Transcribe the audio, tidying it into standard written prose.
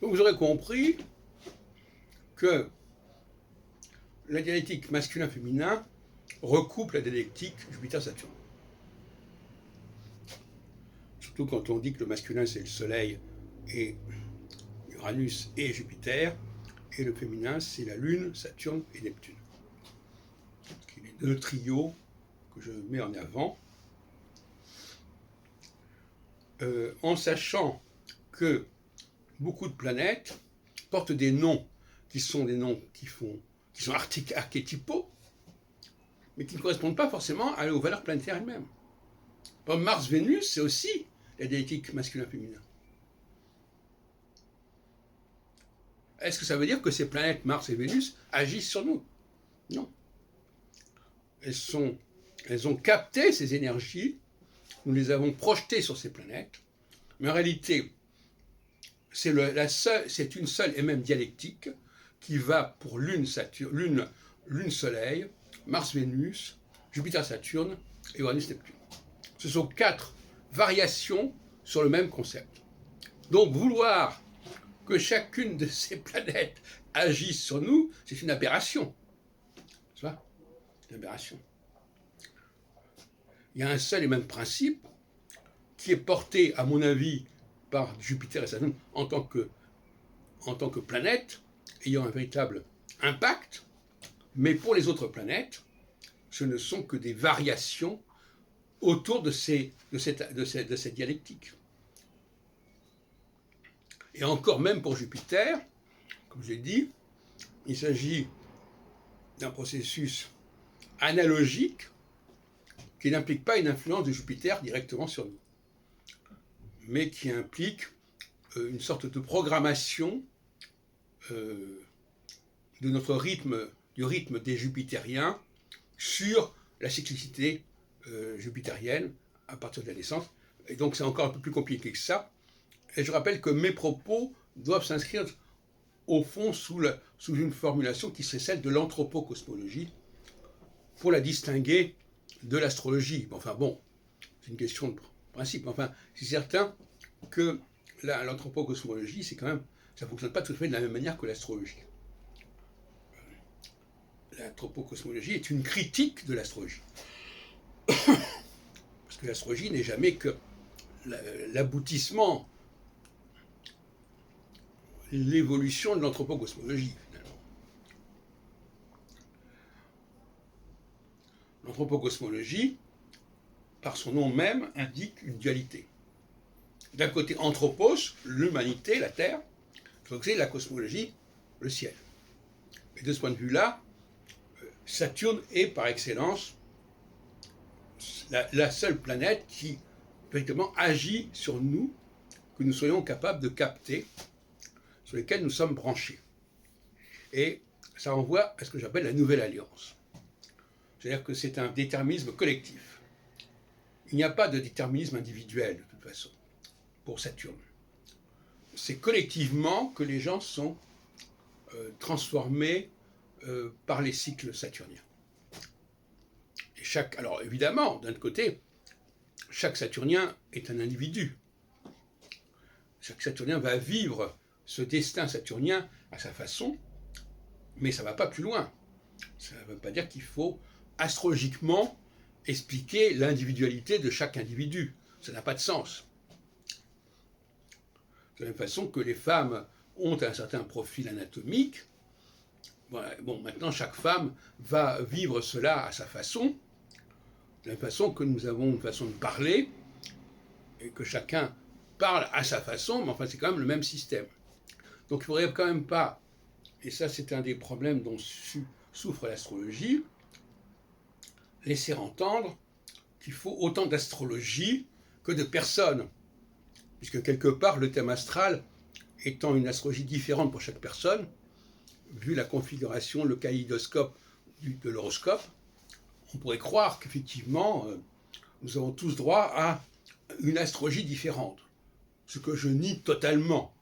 Donc vous aurez compris que la dialectique masculin-féminin recoupe la dialectique Jupiter-Saturne. Surtout quand on dit que le masculin c'est le Soleil et Uranus et Jupiter, et le féminin c'est la Lune, Saturne et Neptune. C'est les deux trios que je mets en avant. En sachant que beaucoup de planètes portent des noms qui sont des noms qui sont archétypaux, mais qui ne correspondent pas forcément aux valeurs planétaires elles-mêmes. Par exemple, Mars-Vénus, c'est aussi la dialectique masculin-féminin. Est-ce que ça veut dire que ces planètes, Mars et Vénus, agissent sur nous? Non. Elles ont capté ces énergies, nous les avons projetées sur ces planètes, mais en réalité, c'est une seule et même dialectique qui va pour Lune, Soleil, Mars-Vénus, Jupiter-Saturne et Uranus-Neptune. Ce sont 4 variations sur le même concept. Donc vouloir que chacune de ces planètes agisse sur nous, c'est une aberration. C'est ça? C'est une aberration. Il y a un seul et même principe qui est porté, à mon avis, par Jupiter et Saturne en tant que planète, ayant un véritable impact, mais pour les autres planètes, ce ne sont que des variations autour de cette dialectique. Et encore même pour Jupiter, comme j'ai dit, il s'agit d'un processus analogique qui n'implique pas une influence de Jupiter directement sur nous, mais qui implique une sorte de programmation de notre rythme, du rythme des Jupitériens sur la cyclicité jupitérienne à partir de la naissance. Et donc c'est encore un peu plus compliqué que ça. Et je rappelle que mes propos doivent s'inscrire au fond sous une formulation qui serait celle de l'anthropocosmologie, pour la distinguer de l'astrologie. Enfin bon, c'est une question de principe. Enfin, c'est certain que l'anthropocosmologie, c'est quand même, ça ne fonctionne pas tout à fait de la même manière que l'astrologie. L'anthropocosmologie est une critique de l'astrologie. Parce que l'astrologie n'est jamais que l'aboutissement, l'évolution de l'anthropocosmologie, finalement. L'anthropocosmologie, par son nom même, indique une dualité. D'un côté, anthropos, l'humanité, la Terre, de l'autre côté, la cosmologie, le ciel. Et de ce point de vue-là, Saturne est par excellence la seule planète qui véritablement agit sur nous, que nous soyons capables de capter, sur lesquels nous sommes branchés. Et ça renvoie à ce que j'appelle la nouvelle alliance. C'est-à-dire que c'est un déterminisme collectif. Il n'y a pas de déterminisme individuel, de toute façon, pour Saturne. C'est collectivement que les gens sont transformés par les cycles saturniens. Et alors évidemment, d'un côté, chaque Saturnien est un individu. Chaque Saturnien va vivre ce destin saturnien à sa façon, mais ça ne va pas plus loin. Ça ne veut pas dire qu'il faut astrologiquement expliquer l'individualité de chaque individu. Ça n'a pas de sens. De la même façon que les femmes ont un certain profil anatomique, bon, maintenant chaque femme va vivre cela à sa façon, de la même façon que nous avons une façon de parler, et que chacun parle à sa façon, mais enfin c'est quand même le même système. Donc il ne faudrait quand même pas, et ça c'est un des problèmes dont souffre l'astrologie, laisser entendre qu'il faut autant d'astrologie que de personnes, puisque quelque part le thème astral étant une astrologie différente pour chaque personne, vu la configuration, le kaléidoscope de l'horoscope, on pourrait croire qu'effectivement nous avons tous droit à une astrologie différente, ce que je nie totalement.